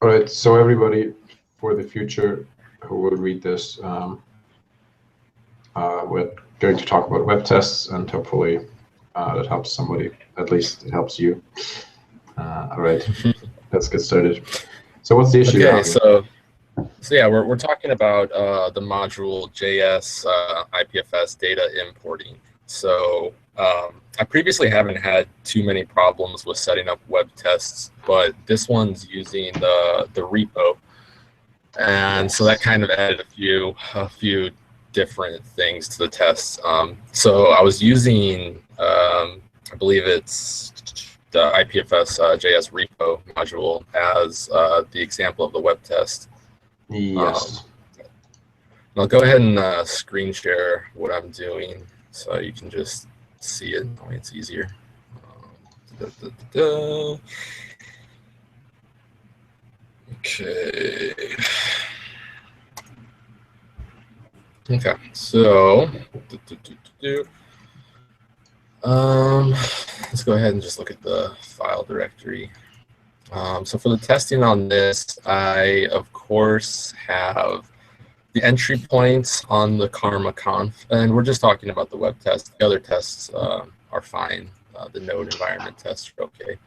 All right, so everybody, for the future who will read this, we're going to talk about web tests, and hopefully that helps somebody. At least it helps you. All right, let's get started. So what's the issue you're Okay, having? so yeah, we're talking about the module JS IPFS data importing. So I previously haven't had too many problems with setting up web tests, but this one's using the repo, and so that kind of added a few different things to the tests. So I was using I believe it's the IPFS JS repo module as the example of the web test. Yes. I'll go ahead and screen share what I'm doing so you can just see it. That way it's easier. Da, da, da, da. Okay. Okay, so let's go ahead and just look at the file directory. So for the testing on this, I, of course, have the entry points on the Karma Conf, and we're just talking about the web test. The other tests are fine. The node environment tests are okay.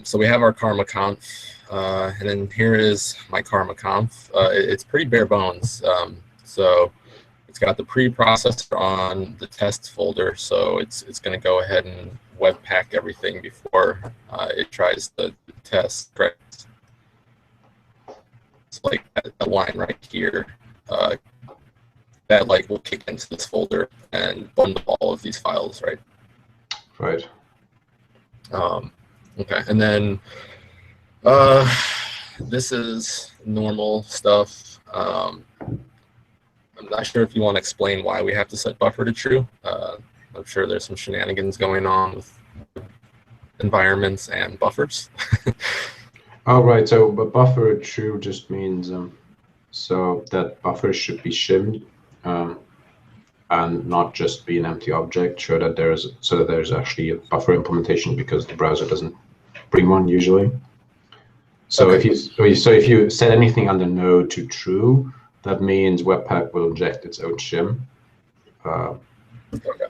So we have our Karma Conf, and then here is my Karma Conf. It's pretty bare bones. So it's got the preprocessor on the test folder, so it's going to go ahead and webpack everything before it tries the test. Correct? It's like that line right here. That will kick into this folder and bundle all of these files, right? Right. Okay, and then this is normal stuff. I'm not sure if you want to explain why we have to set buffer to true. I'm sure there's some shenanigans going on with environments and buffers. All right. So, but buffer true just means so that buffer should be shimmed, and not just be an empty object. So that there's actually a buffer implementation, because the browser doesn't bring one usually. So Okay. if you set anything under node to true, that means Webpack will inject its own shim. Okay.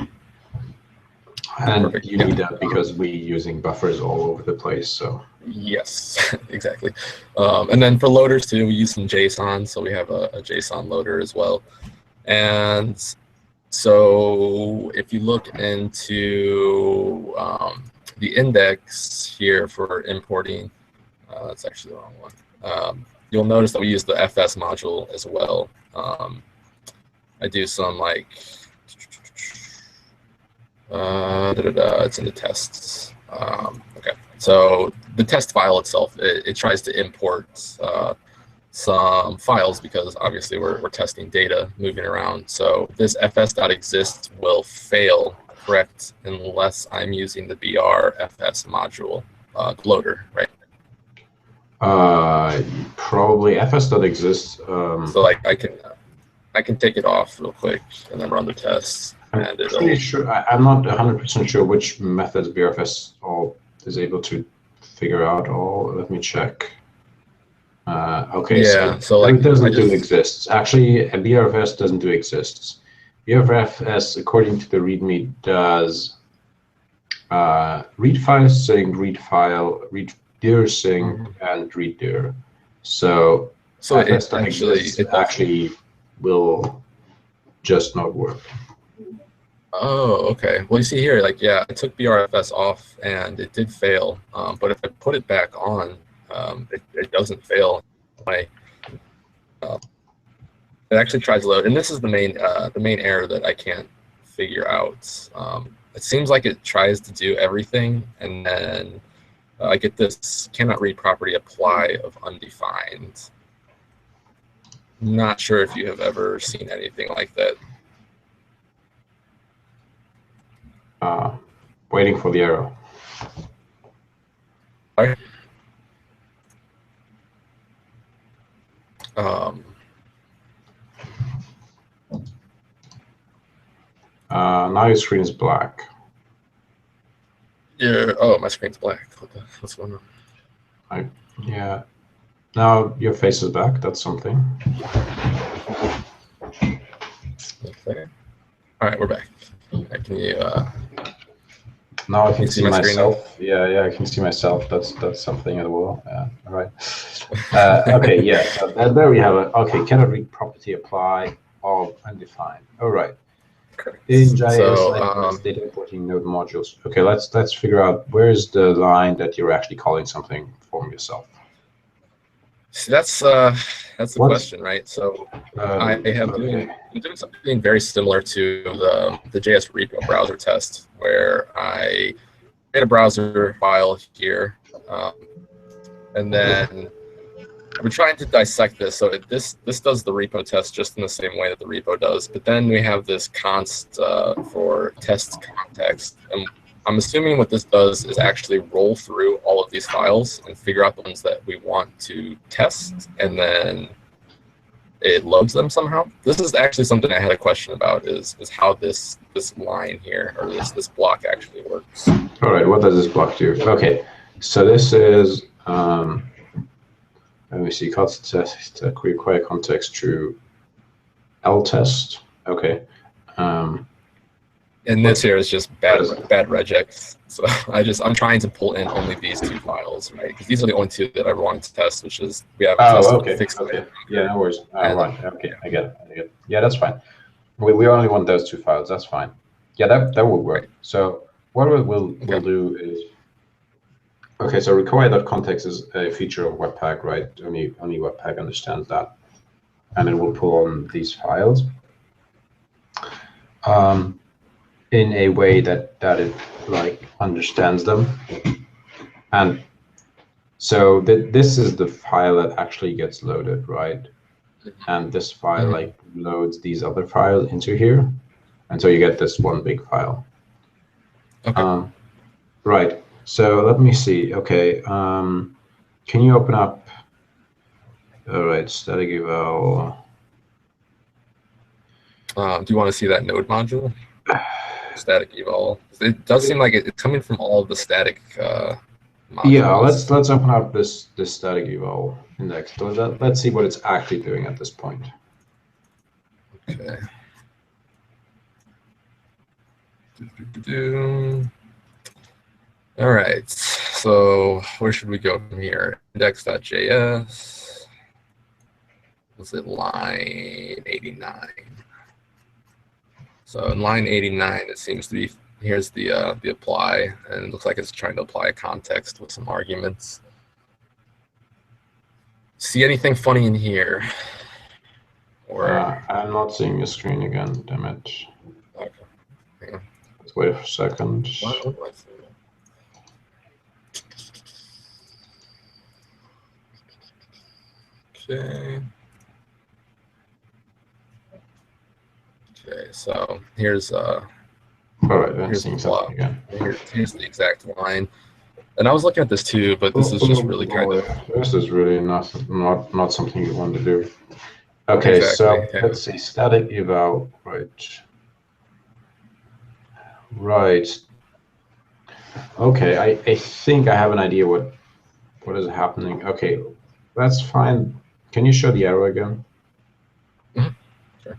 And Perfect. you need that because we're using buffers all over the place. So yes, exactly. And then for loaders too, we use some JSON, so we have a JSON loader as well. And so if you look into the index here for importing, that's actually the wrong one. You'll notice that we use the FS module as well. I do some it's in the tests. Okay, so the test file itself, it tries to import some files because obviously we're testing data moving around. So this fs.exist will fail, correct, unless I'm using the brfs module loader, right? probably fs.exist. So I can take it off real quick and then run the tests. I'm pretty sure. I'm not 100% sure which methods BRFS is able to figure out. Let me check. Okay, yeah, so it doesn't do exists. Actually, BRFS doesn't do exists. BRFS, according to the README, does read file sync, read file, read dir sync, and read dir. So FS actually will just not work. Oh, okay. Well, you see here, yeah, I took BRFS off and it did fail. But if I put it back on, it doesn't fail. It actually tries to load, and this is the main error that I can't figure out. It seems like it tries to do everything, and then I get this cannot read property apply of undefined. Not sure if you have ever seen anything like that. Waiting for the arrow. Sorry? Now your screen is black. Yeah. Oh, my screen's black. What's going on? Yeah. Now your face is back. That's something. Okay. All right, we're back. Can you? Now I can see my screen now? myself. Yeah, I can see myself. That's something as well. Yeah, all right. Okay, yeah. So there we have it. Okay, cannot read property apply of undefined. All right. In JS, like data importing node modules. Okay, let's figure out where's the line that you're actually calling something from yourself. See, that's the question, right? So I have okay. I'm doing something very similar to the JS repo browser test, where I create a browser file here, and then I've been trying to dissect this. So this does the repo test just in the same way that the repo does, but then we have this const for test context, and I'm assuming what this does is actually roll through all of these files and figure out the ones that we want to test, and then it loads them somehow. This is actually something I had a question about, is how this line here, or this block actually works. All right, what does this block do? Okay, so this is, let me see, const test, require context true L test. Okay. And this here is just bad regex. So I'm trying to pull in only these two files, right? Because these are the only two that I want to test, which is we have fixed. Okay. Yeah, no worries. Right. Okay, I get it. Yeah, that's fine. We only want those two files. That's fine. Yeah, that will work. Right. So what we'll do is, okay, so require.context is a feature of Webpack, right? Only Webpack understands that, and it will pull on these files in a way that it like understands them. And so this is the file that actually gets loaded, right? And this file like loads these other files into here, and so you get this one big file. Okay. Right. So let me see. Okay. Can you open up? All right. Static eval. Do you want to see that node module? Static eval. It does seem like it's coming from all of the static modules. Yeah. Let's open up this static eval index. Let's see what it's actually doing at this point. Okay. All right, so where should we go from here? Index.js. Was it line 89? So in line 89, it seems to be, here's the apply, and it looks like it's trying to apply a context with some arguments. See anything funny in here? Or I'm not seeing your screen again, damn it. Okay. Yeah. Let's wait for a second. What do I see? Okay. Okay, so here's all right, here's the something again. Here's the exact line. And I was looking at this too, but this is just really kind of. This is really not something you want to do. Okay, exactly. So let's see, static eval, right. Okay, I think I have an idea what is happening. Okay, that's fine. Can you show the arrow again? Sure.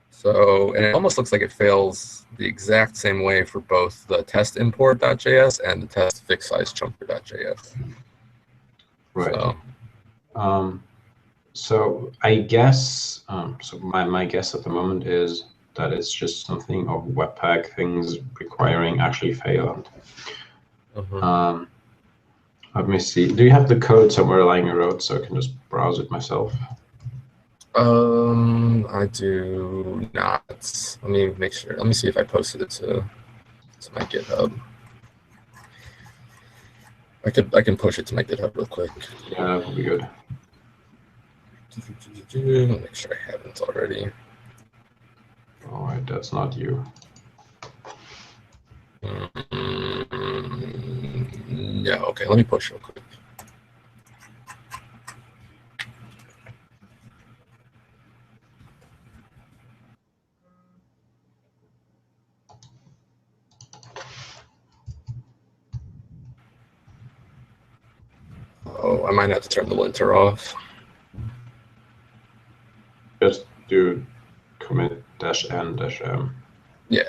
So, and it almost looks like it fails the exact same way for both the test import.js and the test fixed size chunker.js. Right. So I guess, so my guess at the moment is that it's just something of Webpack things requiring actually failed. Let me see. Do you have the code somewhere lying around so I can just browse it myself? I do not. Let me make sure. Let me see if I posted it to my GitHub. I can push it to my GitHub real quick. Yeah, that would be good. Make sure I haven't already. All right, that's not you. Yeah, okay, let me push real quick. I might have to turn the linter off. Just do commit -n-m. Yeah.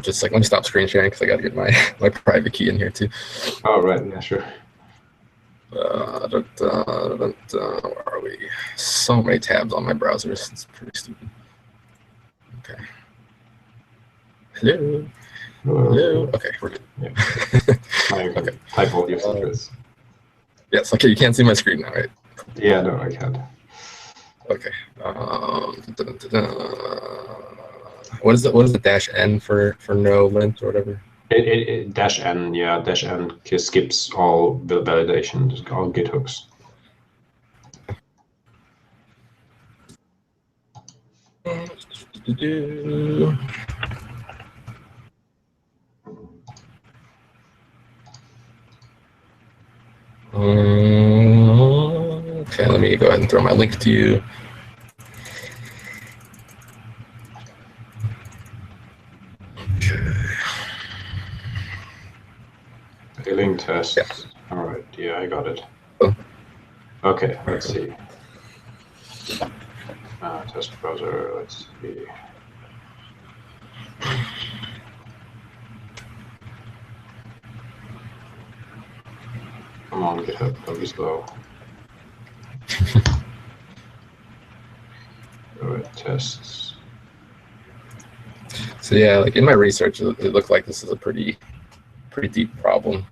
Just like let me stop screen sharing because I got to get my my private key in here too. Oh, right. Yeah, sure. Where are we? So many tabs on my browsers. It's pretty stupid. Okay. Hello. Hello. Okay, we're good. Yeah. Okay. Type all your secrets. Yes. Okay, you can't see my screen now, right? Yeah, no, I can't. Okay. What is the -n for no lint or whatever? It -n, yeah, -n skips all the validation, all Git hooks. Okay, let me go ahead and throw my link to you. Failing test. Yeah. All right. Yeah, I got it. Oh. Okay, let's see. Test browser. Let's see. Come on, GitHub, don't be slow. All right, tests. So yeah, like in my research, it looked like this is a pretty deep problem.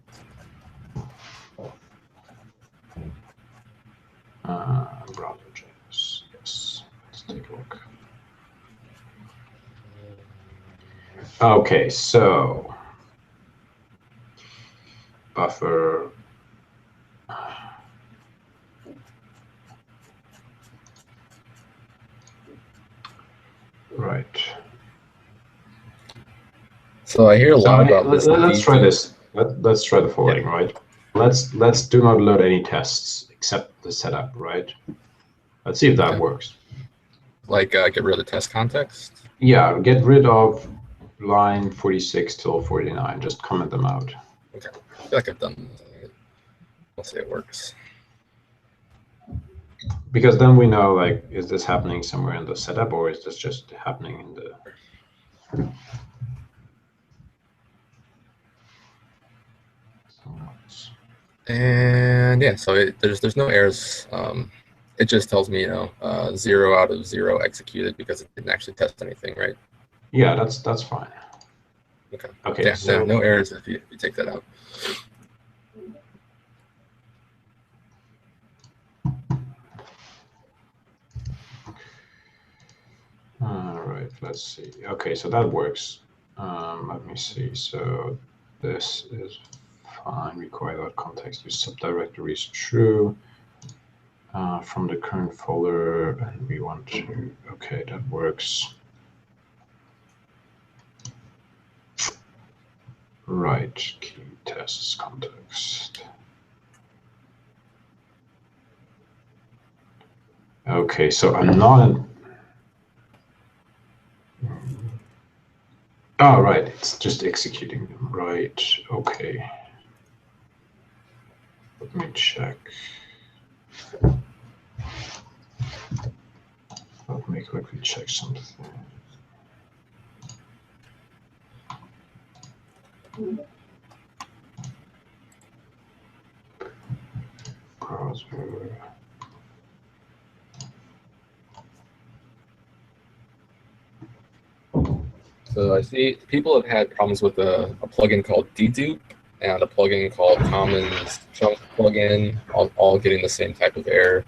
Browser.js. Yes, let's take a look. Okay, so buffer. Right. So I hear a lot about this. Let's try this. Let's try the following, right? Let's do not load any tests except the setup, right? Let's see if that works. Like get rid of the test context? Yeah, get rid of line 46 till 49. Just comment them out. Okay, I feel like I've done it. Let's see if it works. Because then we know, like, is this happening somewhere in the setup or is this just happening in the... And yeah, so there's no errors. It just tells me 0 out of 0 executed because it didn't actually test anything, right? Yeah, that's fine. Okay. Okay. Yeah, so no errors if you take that out. All right, let's see. Okay, so that works. Let me see. So this is fine. Require context use subdirectory is true. From the current folder, and we want to. Okay, that works. Right, key tests context. Okay, so I'm not. Oh, right, it's just executing them. Right, okay. Let me check. Let me quickly check something. Browser. So I see people have had problems with a plugin called dedupe and a plugin called Commons Chunk plugin, all getting the same type of error.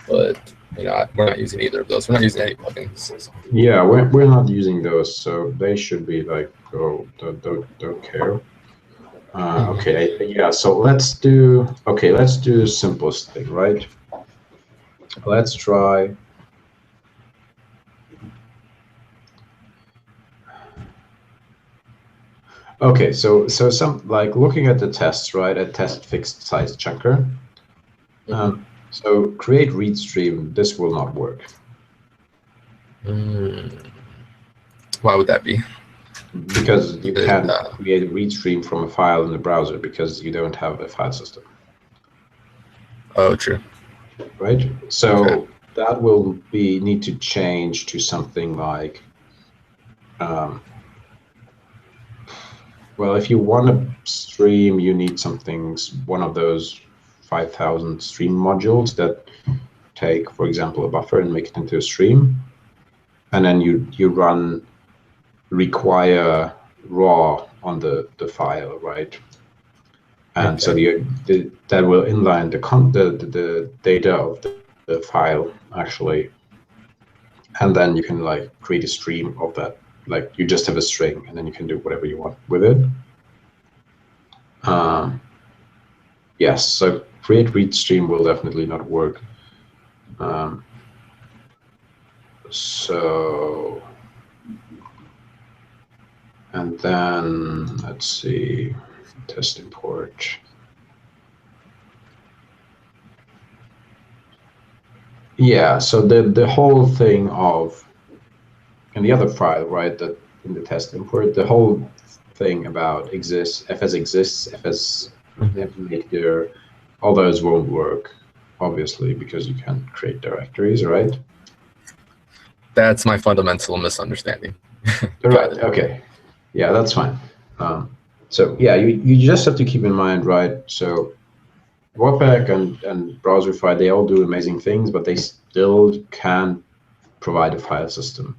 But we're not using either of those. We're not using any plugins. So. Yeah, we're not using those, so they should be like, oh, don't care. Okay, yeah. So let's do the simplest thing, right? Let's try. Okay, so some like looking at the tests, right? A test fixed size chunker. So create read stream. This will not work. Why would that be? Because you can't create a read stream from a file in the browser because you don't have a file system. Oh, true. right? So Okay. that will need to change to something like, well, if you want to stream, you need one of those 5,000 stream modules that take, for example, a buffer and make it into a stream, and then you run require raw on the file, right? And so Okay. that will inline the data of the file actually, and then you can like create a stream of that. Like you just have a string, and then you can do whatever you want with it. Yes, so create read stream will definitely not work. So, and then let's see, test import. Yeah, so the whole thing of, in the other file, right, that in the test import, the whole thing about fs exists, fs implementer, all those won't work, obviously, because you can't create directories, right? That's my fundamental misunderstanding. Right, okay. Yeah, that's fine. So yeah, you just have to keep in mind, right? So Webpack and Browserify, they all do amazing things, but they still can't provide a file system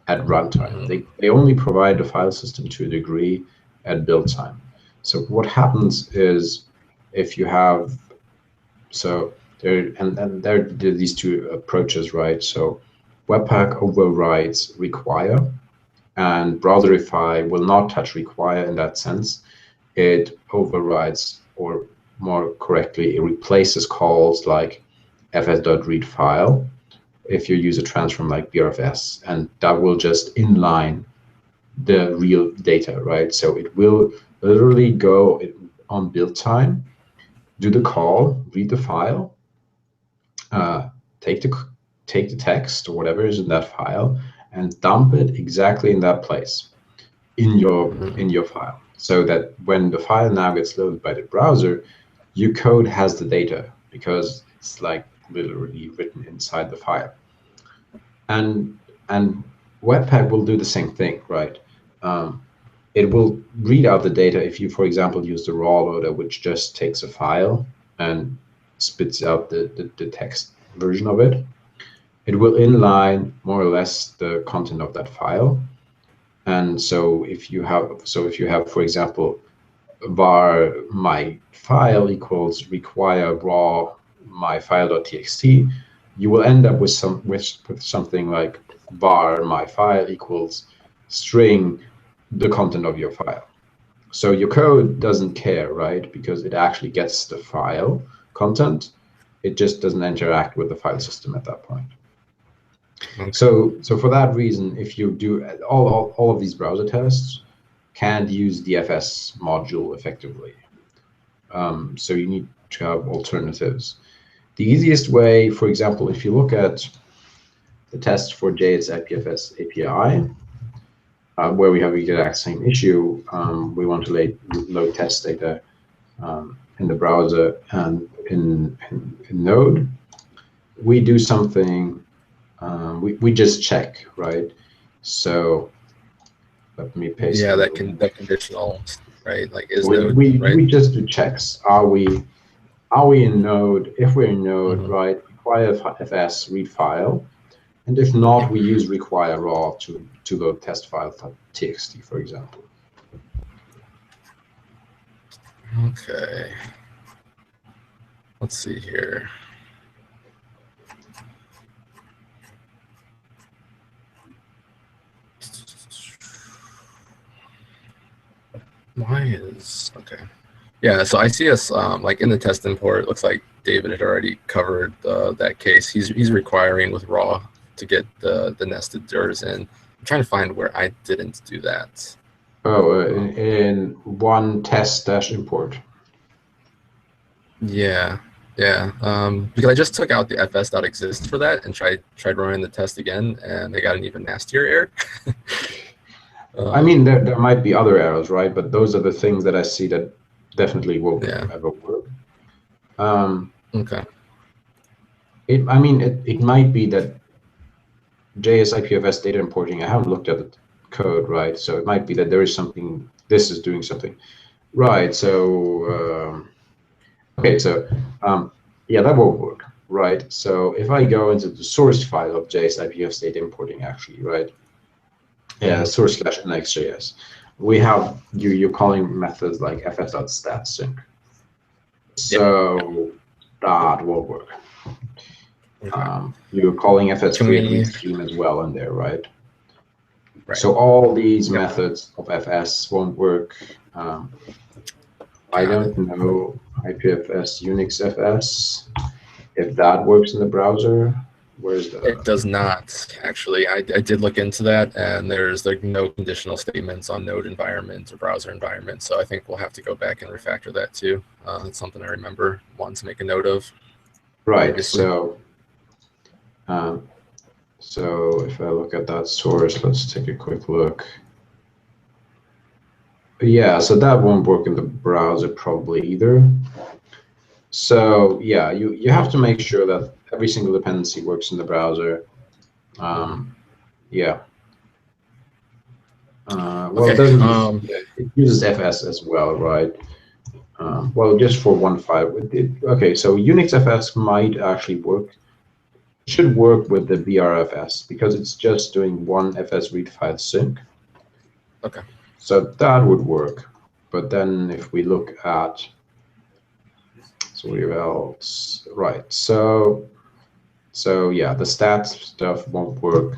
at runtime. They only provide a file system to a degree at build time. So what happens is if you have, so there, and there are these two approaches, right? So Webpack overrides require, and Browserify will not touch require in that sense. It overrides, or more correctly, it replaces calls like fs.readFile if you use a transform like BRFS, and that will just inline the real data, right? So it will literally go on build time, do the call, read the file, take the text or whatever is in that file, and dump it exactly in that place in your file, so that when the file now gets loaded by the browser, your code has the data because it's like literally written inside the file. And Webpack will do the same thing, right? It will read out the data if you, for example, use the raw loader, which just takes a file and spits out the text version of it. It will inline more or less the content of that file. And so if you have, for example, var my file equals require raw my file.txt, you will end up with something like var my file equals string the content of your file. So your code doesn't care, right? Because it actually gets the file content. It just doesn't interact with the file system at that point. Okay. So for that reason, if you do all of these browser tests, can't use the FS module effectively. So you need to have alternatives. The easiest way, for example, if you look at the test for JS IPFS API, where we have the exact same issue, we want to load test data in the browser and in Node. We do something. We just check, right? So let me paste. Yeah, that conditional, right? Like is Node, right? we just do checks. Are we in Node? If we're in Node, right? Require fs read file, and if not, we use require raw to load test file.txt, for example. Okay. Let's see here. Why is okay? Yeah, so I see us like in the test import. It looks like David had already covered that case. He's requiring with raw to get the nested DIRs in. I'm trying to find where I didn't do that. Oh, in one test -import. Yeah, yeah. Because I just took out the fs.exist for that and tried running the test again, and they got an even nastier error. I mean, there might be other errors, right? But those are the things that I see that definitely won't ever work. Okay. I mean, it might be that JS IPFS data importing, I haven't looked at the code, right? So it might be that there is something, this is doing something. Right, so, okay, so, yeah, that won't work, right? So if I go into the source file of JS IPFS data importing, actually, right? Source/nextjs, we have you're calling methods like fs.statsync. So that will work. Okay. You're calling fs Can create we- read scheme as well in there, right? Right. So all these Yep. methods of fs won't work. I don't know IPFS Unix fs if that works in the browser. Where's the? It does not, actually. I did look into that, and there's like no conditional statements on node environment or browser environment. So I think we'll have to go back and refactor that too. It's something I remember wanting to make a note of. Right. Previously. So if I look at that source, let's take a quick look. Yeah, so that won't work in the browser probably either. So yeah, you have to make sure that every single dependency works in the browser. Yeah. Well, Okay, it doesn't. It uses FS as well, right? Well, just for one file. Okay, so Unix FS might actually work. It should work with the BRFS because it's just doing one FS read file sync. Okay. So that would work. But then if we look at where else, right? So yeah, the stats stuff won't work.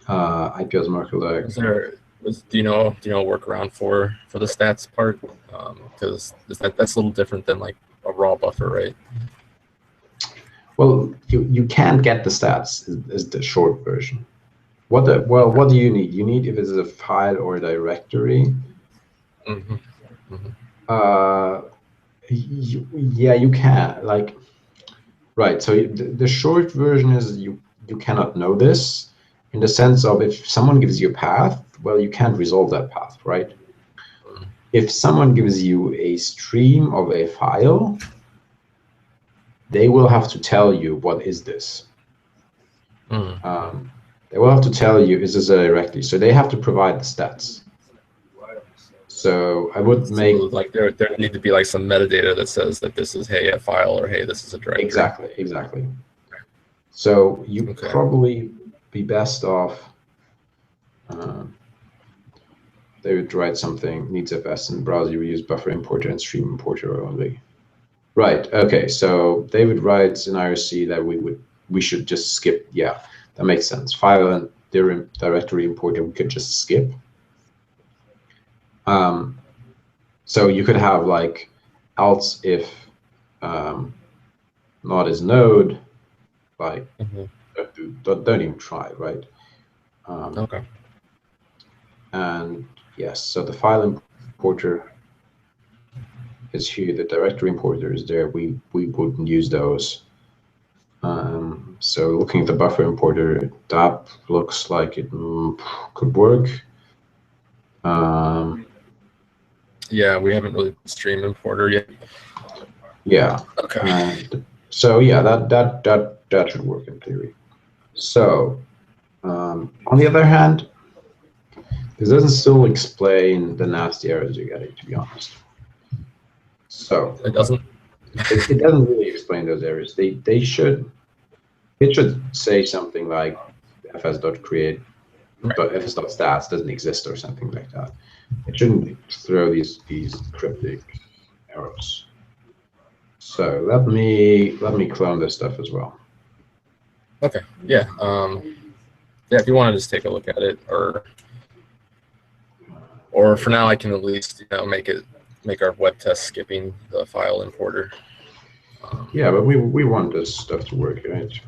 IPS Merkle. Do you know a workaround for the stats part? Because that's a little different than like a raw buffer, right? Well, you can't get the stats is the short version. What do you need? You need if it's a file or a directory. Mm-hmm. Yeah, you can right. So the short version is you cannot know this in the sense of if someone gives you a path, well, you can't resolve that path, right? If someone gives you a stream of a file, they will have to tell you what is this. They will have to tell you is this a directory. So they have to provide the stats. So I would make like there need to be like some metadata that says that this is a file or hey this is a directory. Exactly. So you probably be best off. They would write something needs FS in the browser. You use buffer importer and stream importer only. Right. Okay. So they would write in IRC that we should just skip. Yeah, that makes sense. File and directory importer we could just skip. So you could have like else if not is node, like don't even try, right? Okay. And yes, so the file importer is here, the directory importer is there. We wouldn't use those. So looking at the buffer importer, that looks like it could work. Yeah, we haven't really stream importer yet. Yeah. Okay. So yeah, that should work in theory. So on the other hand, this doesn't still explain the nasty errors you're getting, to be honest. So it doesn't. It doesn't really explain those errors. It should say something like fs.create, but fs.stats doesn't exist or something like that. It shouldn't throw these cryptic errors. So let me clone this stuff as well. Okay. Yeah. Yeah. If you want to just take a look at it, or for now, I can at least make our web test skipping the file importer. Yeah, but we want this stuff to work, right?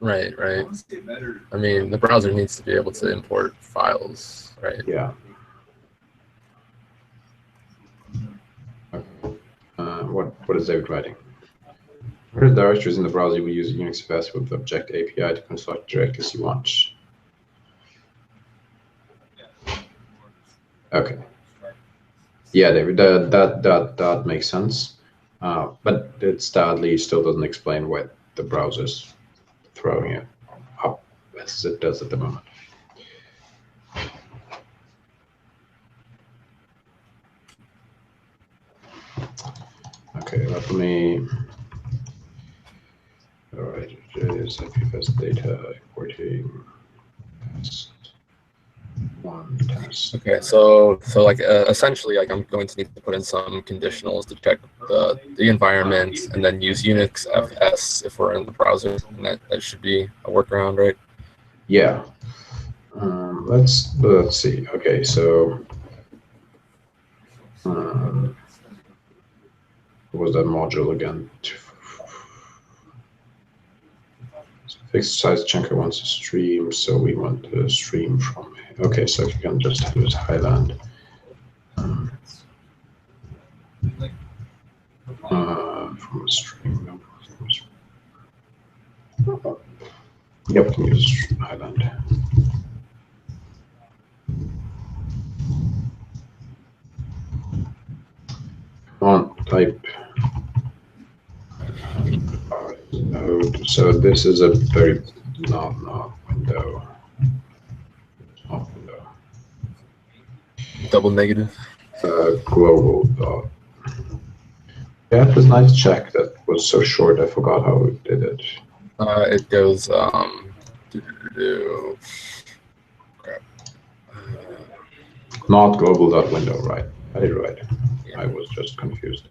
Right. I mean, the browser needs to be able to import files, right? Yeah. What is David writing? Where directories in the browser we use UnixFS with the Object API to construct directly as you want. Okay. Yeah, David, that makes sense. But it sadly still doesn't explain the browser's throwing it up as it does at the moment. Okay, let me. All right, it is IPFS data importing test one test. Okay, so like essentially, like I'm going to need to put in some conditionals to check the environment, and then use Unix FS if we're in the browser, and that should be a workaround, right? Yeah. Let's see. Okay, so what was that module again? Fixed size chunker wants to stream, so we want to stream from. Okay, so you can just use Highland. From a stream. Yep, can use Highland. Come on, type. Node. So this is a very not window. Not window. Double negative. Global dot. Yeah, it was nice check. That was so short. I forgot how we did it. It goes Not global dot window, right? I did right. Yeah. I was just confused.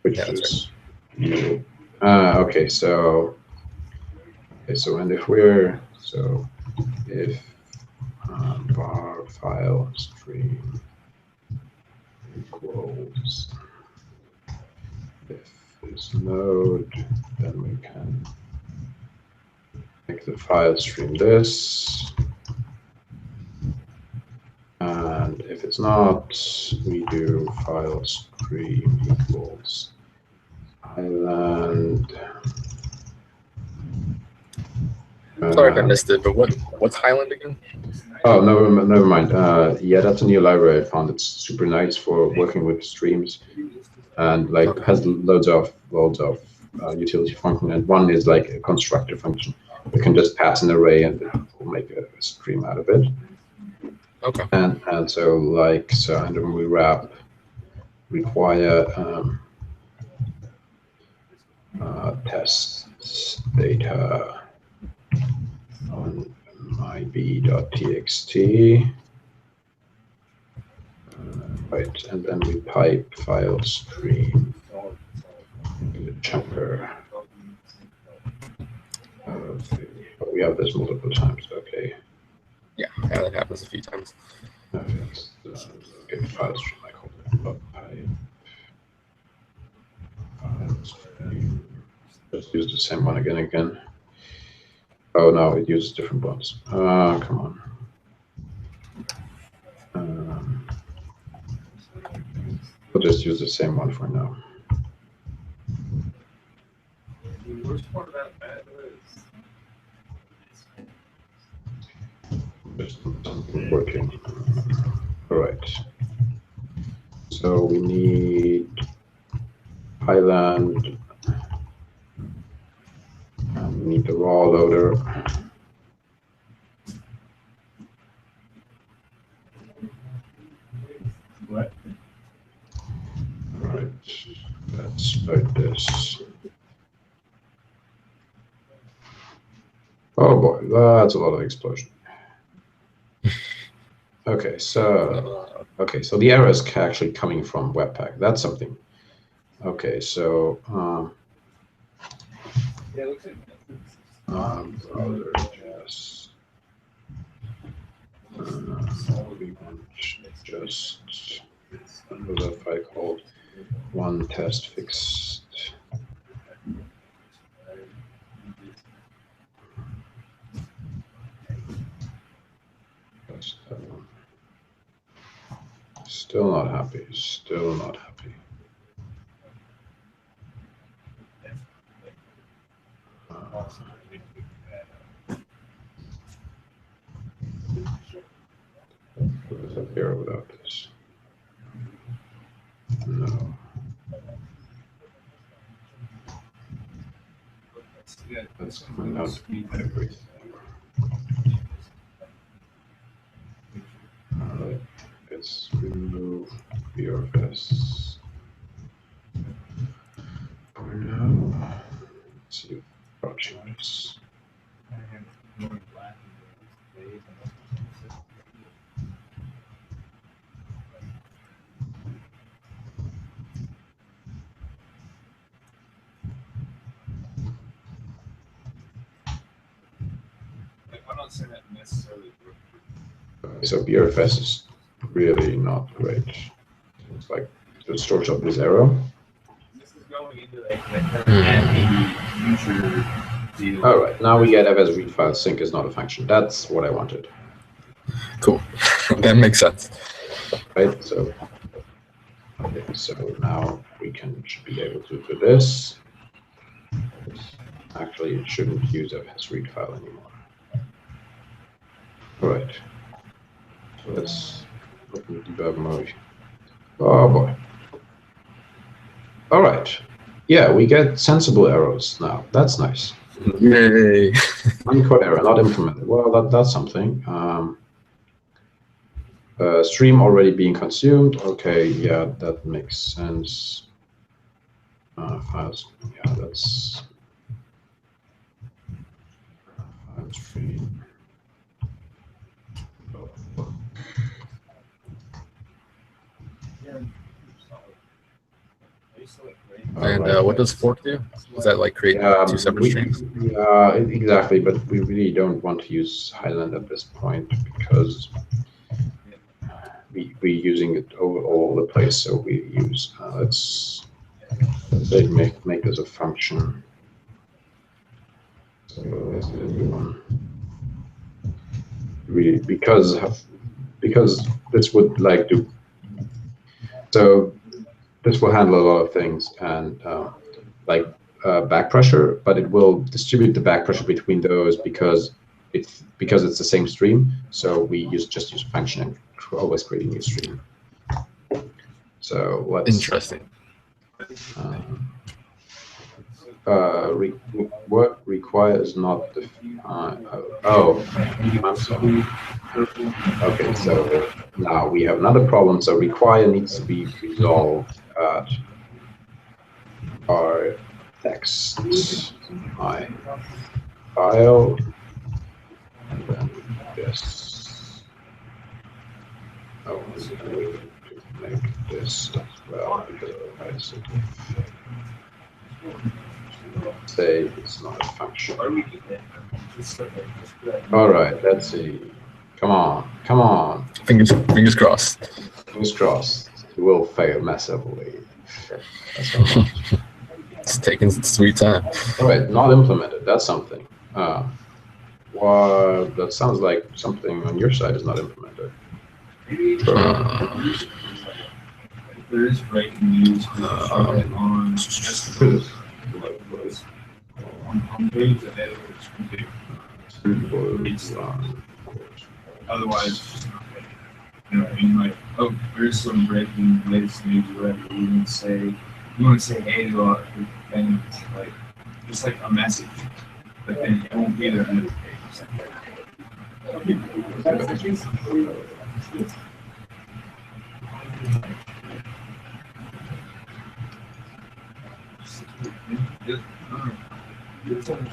Which Yeah, is new. Okay, so and if we're if bar file stream equals if this node, then we can make the file stream this. And if it's not, we do file stream equals Highland. Sorry if I missed it, but what's Highland again? Oh, never mind. Yeah, that's a new library I found. It's super nice for working with streams, and like has loads of utility function. And one is like a constructor function. We can just pass an array and we'll make a stream out of it. Okay. And so and then we wrap require test data on myb.txt, right, and then we pipe file stream in the chunker. We have this multiple times. Okay. Yeah, that happens a few times. Okay, file stream. I call it pipe file stream. Just use the same one again. Oh no, it uses different ones. Come on. We'll just use the same one for now. Just something working. All right. So we need Highland. And we need the raw loader. What? All right. Let's start this. Oh boy, that's a lot of explosion. Okay, so the error is actually coming from Webpack. That's something. Okay, so browser just we want just what was that file called? One test fixed. That's that one. Still not happy. Still not happy. What is up here without this? No. Let's find out everything. Alright, let's remove BRFS for now. Let's see what changes. I'm not saying that necessarily. So BRFS is really not great. It's like the stores up this arrow. This is going into like the future deal. All right, now we get FS read file sync is not a function. That's what I wanted, Cool. That makes sense. right? So, okay, so now we should be able to do this. Actually, it shouldn't use FS read file anymore. All right. So let's open the debug mode. Oh boy. All right. Yeah, we get sensible arrows now. That's nice. Yay. Uncode error, not implemented. Well, that's something. Stream already being consumed. Okay, yeah, that makes sense. Files. Yeah, that's file stream. And what does fork do? Does that like create two separate streams? Yeah, exactly. But we really don't want to use Highland at this point because we're using it all over the place. So we use let's make this a function. So let's do one. Really, because this would like to. So this will handle a lot of things and like back pressure, but it will distribute the back pressure between those because it's the same stream. So we just use a function and always create a new stream. So what's interesting? What requires not the oh, I'm sorry. Okay, so now we have another problem. So require needs to be resolved at our text my file and then this. Oh, we need to make this as well because otherwise say it's not a function. All right, let's see. Come on. Fingers crossed. Fingers crossed. It will fail massively. It's taking sweet time. All right, not implemented. That's something. Well, that sounds like something on your side is not implemented. There is breaking news on just on page of editors. Otherwise, it's just not good. You know what I mean? Like, oh, there's some breaking latest news or whatever. You want to say hey to a thing, like just like a message, but then it won't be there on the page.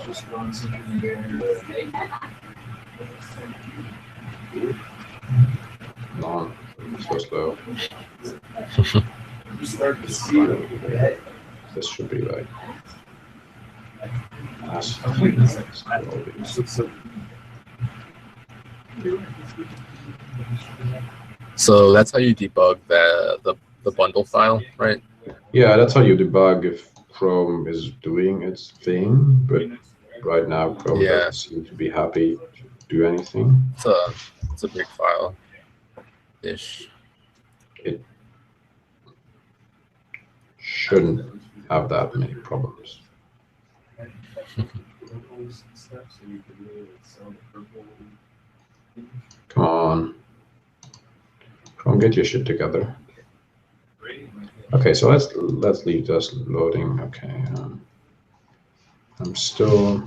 Just run something there. No, so slow. Start to see This should be like. So that's how you debug the bundle file, right? Yeah, that's how you debug if Chrome is doing its thing, but right now Chrome doesn't seem to be happy to do anything. It's a big file ish. It shouldn't have that many problems. Come on. Chrome, get your shit together. Okay, so let's leave this loading. Okay. I'm still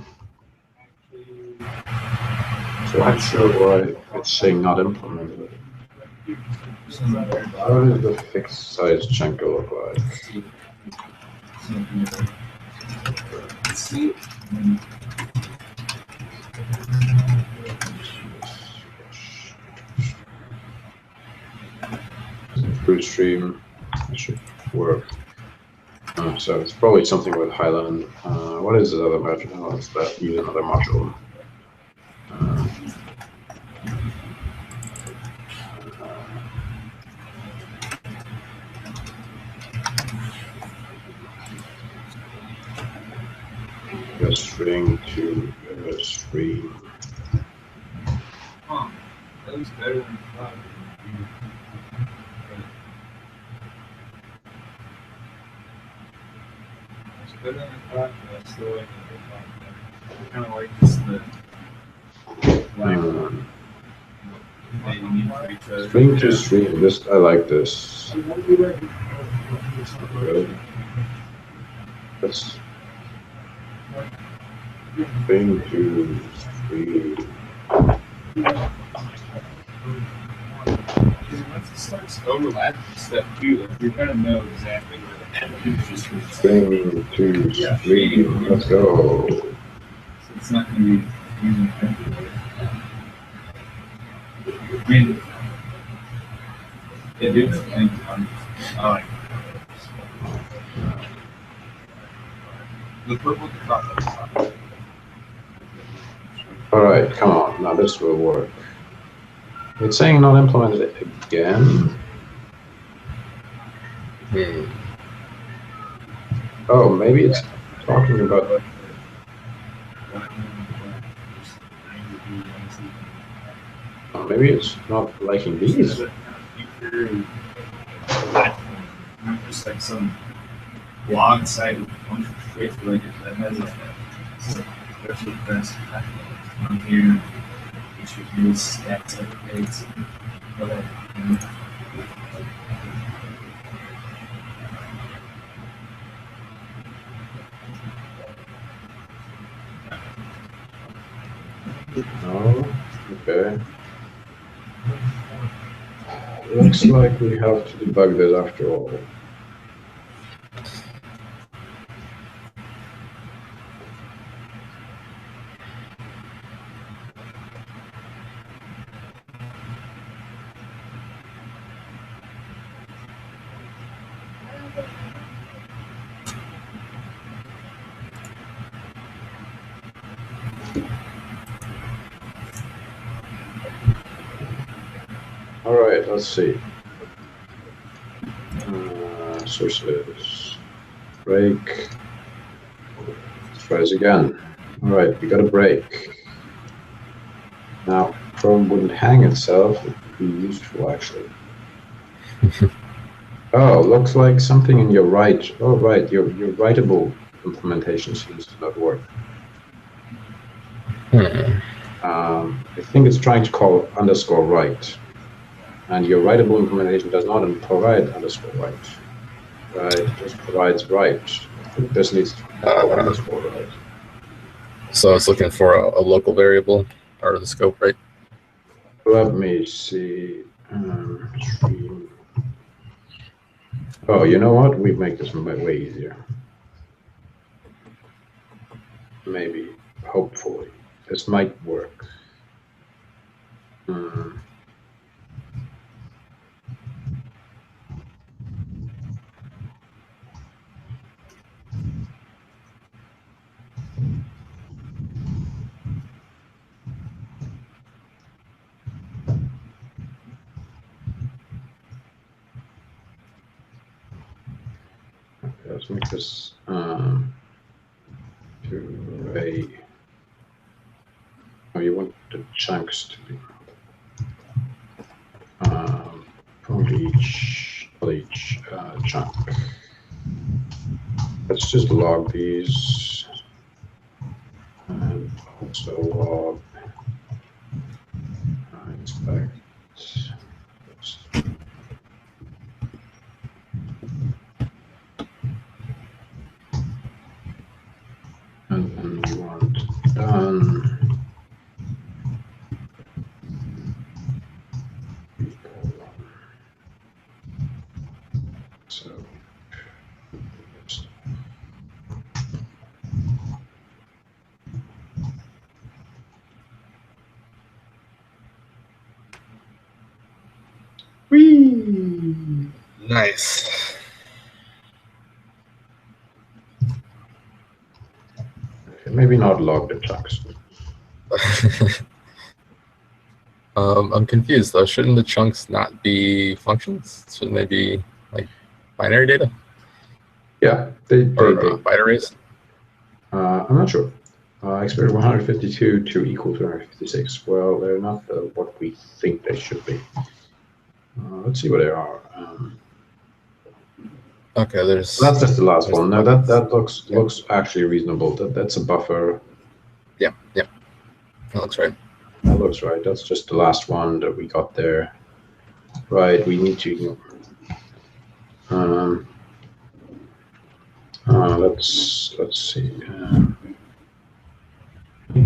not sure why it's saying not implemented. How does the fixed size chunker look like? Fruit stream should work. So it's probably something with Highland. What is the other module? Oh, it's that use another module. A string to a stream. Huh. That was better than I thought. It's better than I thought, but I still like it. I kind of like this, the black fading in for each other. String to stream. This I like this. Good. Let's string to stream. Once it starts overlapping stuff too, like you're gonna know exactly where the end is. String to stream. Let's go. So it's not gonna be using everywhere. I mean, it is. I like the purple at the top. All right, come on. Now this will work. It's saying not implemented again. Oh, maybe it's talking about. Oh, maybe it's not liking these. Not just like some blog site with a bunch of shit like it that has that's the best on here. You should use stats updates, whatever. Oh, okay. Looks like we have to debug this after all. All right, let's see. Sources, break. Let's try this again. All right, we got a break. Now, Chrome wouldn't hang itself. It would be useful, actually. Oh, looks like something in your right. Oh, right, your writable implementation seems to not work. I think it's trying to call underscore right. And your writable implementation does not provide underscore right. Right, it just provides right. This needs to call underscore right. So it's looking for a local variable or the scope, right? Let me see. Stream. Oh, you know what? We make this way easier. Maybe, hopefully, this might work. Okay, let's make this to a. Oh, you want the chunks to be for each chunk. Let's just log these and also log inspect. And and we want done. So whee! Nice. Okay, maybe not log the chunks. I'm confused though. Shouldn't the chunks not be functions? Shouldn't they be like binary data Yeah, or byte arrays? I'm not sure. Expect 152 to equal 256. Well, they're not what we think they should be. Let's see what they are. Okay, there's. That's just the last one. No, that Yeah. looks actually reasonable. That's a buffer. Yeah, that looks right. That looks right. That's just the last one that we got there. Right. We need to. Let's see.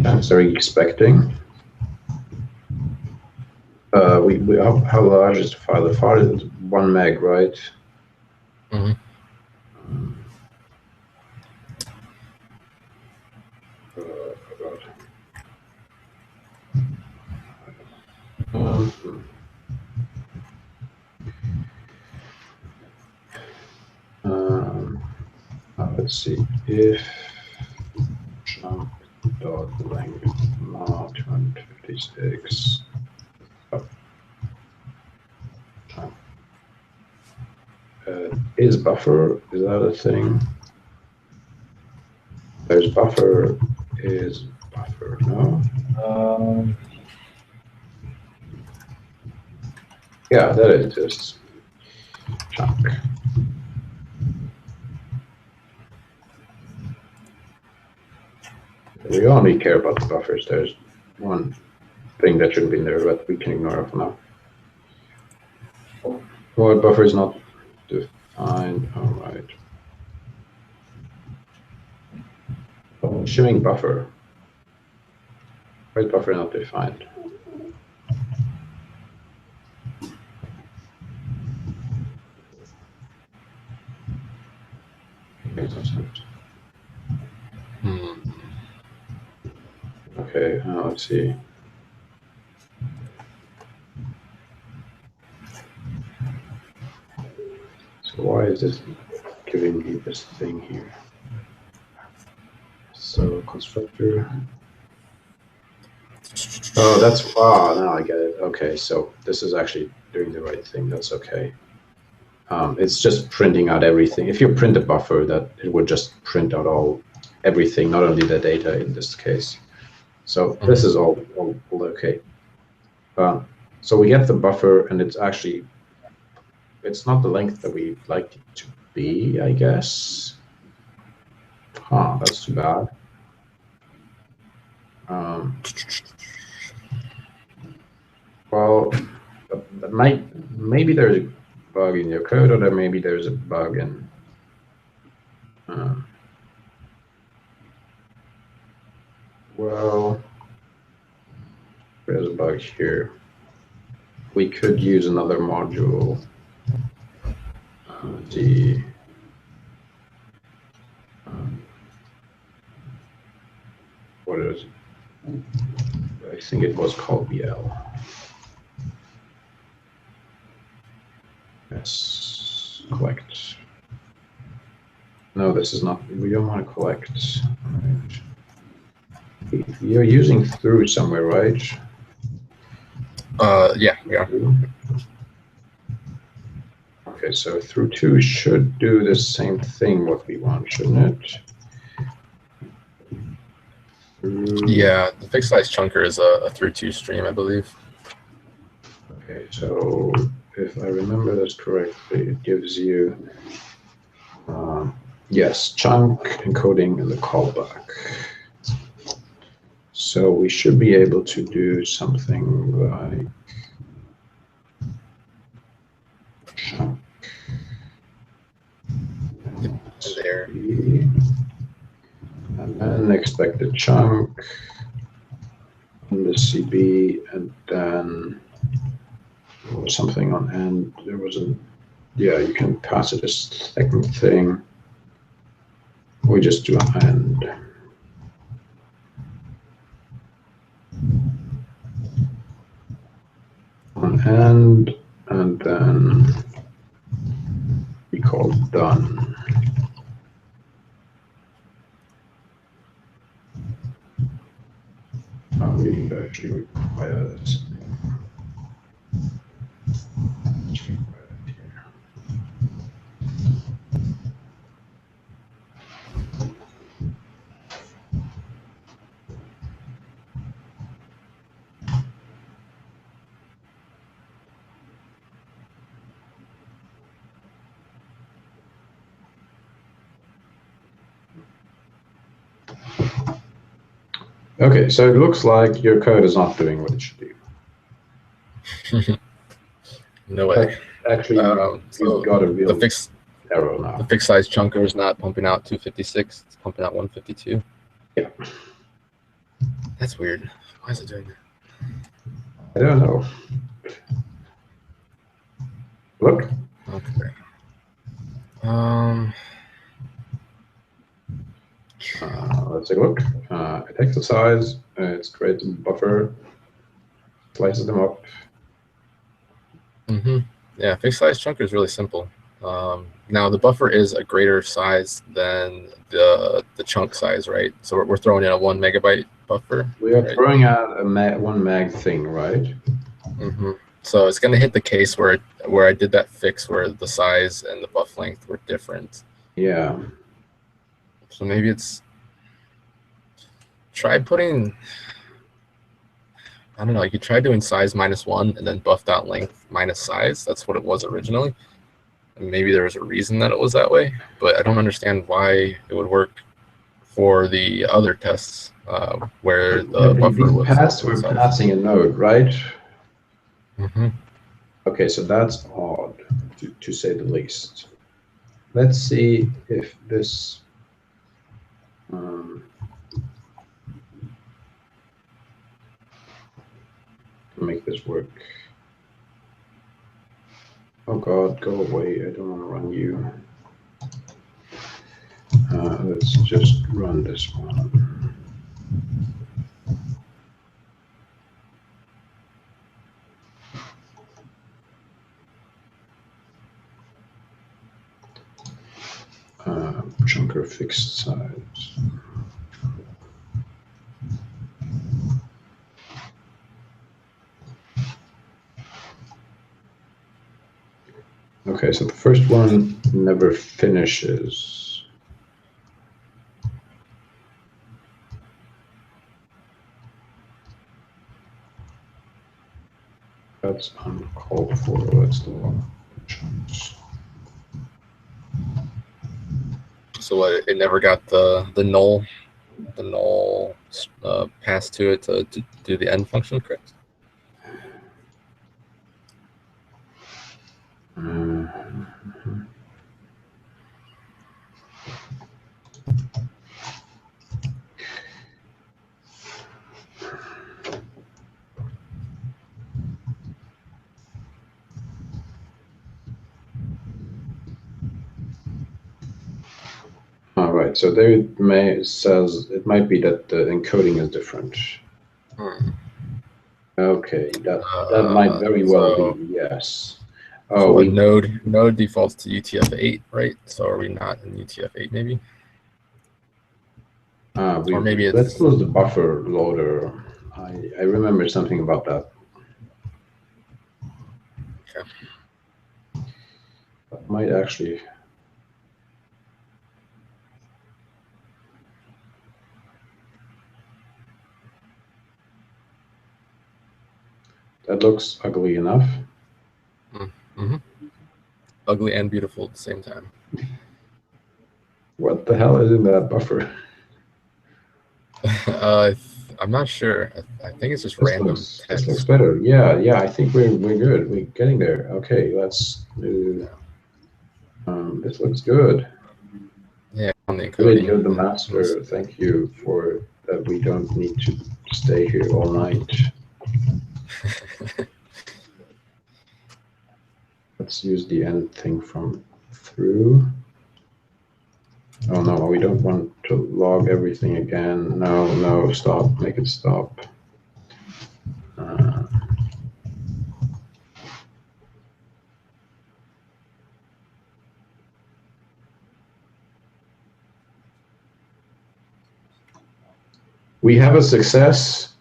Are we expecting? How large is the file? The file is 1 meg, right? Mm-hmm. Let's see if chunk dot length not 256. Is buffer, is that a thing? There's buffer, is buffer, no? Yeah, that exists. Chunk. We only care about the buffers. There's one thing that shouldn't be in there, but we can ignore it for now. What buffer is not defined? All right. Shimming buffer. Why is buffer not defined? Makes no sense. Okay, let's see. So why is this giving me this thing here? So constructor. Oh, now I get it. Okay, so this is actually doing the right thing. That's okay. It's just printing out everything. If you print a buffer, that it would just print out everything, not only the data in this case. So this is all okay. So we get the buffer, and it's not the length that we like it to be, I guess. Huh, that's too bad. Well, maybe there's a bug in your code, or maybe there's a bug in. Well, there's a bug here. We could use another module. What is it? I think it was called BL. Yes, collect. No, this is not. We don't want to collect. Right. You're using through somewhere, right? Yeah, we are. Okay, so through 2 should do the same thing what we want, shouldn't it? Yeah, the fixed size chunker is a through 2 stream, I believe. Okay, so if I remember this correctly, it gives you, yes, chunk encoding and the callback. So we should be able to do something like chunk. There. and then expected chunk in the CB, and then something on end. There was a, yeah, you can pass it as second thing. We just do an end. On end, and then we call done. We actually require this. Okay, so it looks like your code is not doing what it should do. No way. Actually, So you've got a real the fixed error now. the fixed size chunker is not pumping out 256. It's pumping out 152. Yeah. That's weird. Why is it doing that? I don't know. Look. Okay. Let's take a look. It takes the size, it creates a buffer, slices them up. Yeah, fixed size chunker is really simple. Now the buffer is a greater size than the chunk size, right? So we're throwing in a 1 megabyte buffer. We are right? throwing out a 1 meg thing, right? So it's going to hit the case where I did that fix where the size and the buff length were different. Yeah. So maybe it's try putting, I don't know, you could try doing size -1 and then buff dot length minus size. That's what it was originally. And maybe there was a reason that it was that way, but I don't understand why it would work for the other tests where the buffer was. We're passing a node, right? Mm-hmm. Okay, so that's odd, to say the least. Let's see if this make this work. Oh God, go away! I don't want to run you. Let's just run this one. Chunker fixed size. Okay, so the first one never finishes. That's uncalled for. That's the one. So what, it never got the null pass to it to do the end function, correct? All right, so there it says it might be that the encoding is different. Okay, that might very well be, yes. Oh, so node defaults to UTF-8, right? So are we not in UTF-8 maybe? Or maybe it's... Let's close the buffer loader. I remember something about that. Okay. That might actually... That looks ugly enough. Mm-hmm. Ugly and beautiful at the same time. What the hell is in that buffer? I'm not sure. I think it's just random text. This looks better. Yeah. I think we're good. We're getting there. Okay, let's do. This looks good. Yeah, on the Really, encoding. you're the master. Thank you for that. We don't need to stay here all night. Let's use the end thing from through. Oh no, we don't want to log everything again. No, no, stop. Make it stop. We have a success.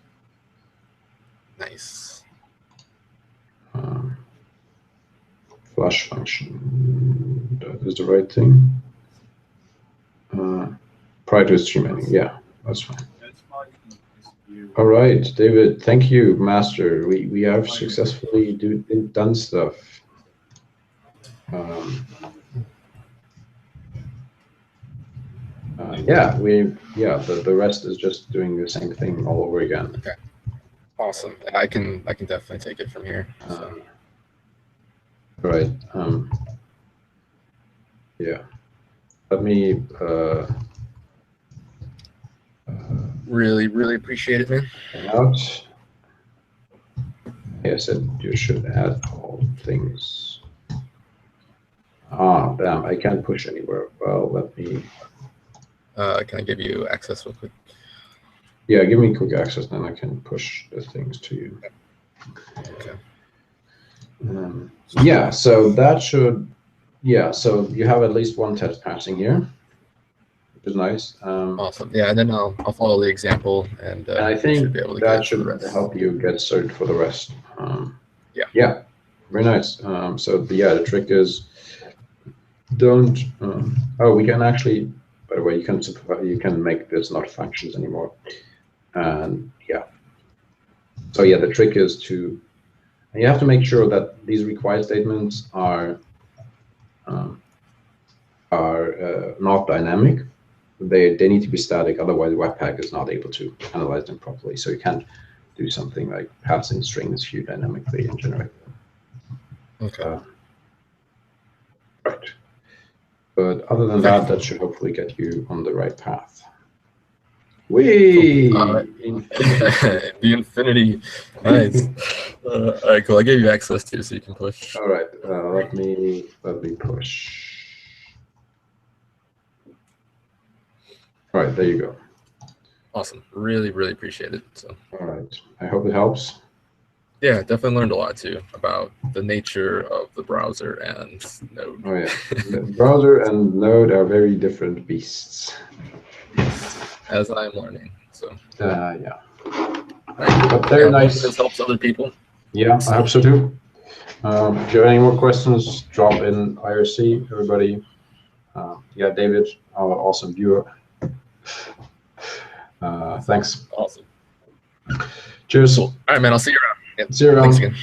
Nice. Flush function. That is the right thing. Prior to streaming. Yeah, that's fine. All right, David. Thank you, Master. We have successfully done stuff. Yeah, the rest is just doing the same thing all over again. Okay. Awesome. I can definitely take it from here. So. Right. Yeah. Let me. Really appreciate it, man. Out. I said you should add all things. Ah, damn! I can't push anywhere. Well, let me. Can I give you access real quick? Yeah, give me quick access, then I can push the things to you. Okay. Yeah, so that should. Yeah, so you have at least one test passing here, which is nice. Awesome. Yeah, and then I'll follow the example, and I think should be able to that should help you get cert for the rest. Yeah. Yeah, very nice. So the trick is don't. Oh, we can actually. By the way, you can simplify. You can make this not functions anymore. And yeah. So yeah, the trick is to. You have to make sure that these required statements are not dynamic. They need to be static, otherwise Webpack is not able to analyze them properly. So you can't do something like passing strings view dynamically and generate them. Okay. Right. But other than that, that should hopefully get you on the right path. Cool. The infinity. Nice. All right, cool. I gave you access too, so you can push. All right. Let me push. All right, there you go. Awesome. Really appreciate it. So. All right. I hope it helps. Yeah, definitely learned a lot too about the nature of the browser and Node. Oh yeah, the browser and Node are very different beasts. As I'm learning. So. Yeah. Right. But they're nice. This helps other people. Yeah, I hope so too. If you have any more questions, drop in IRC, everybody. Yeah, David, our awesome viewer. Thanks. Awesome. Cheers. Cool. All right, man. I'll see you around. See you around. Thanks again.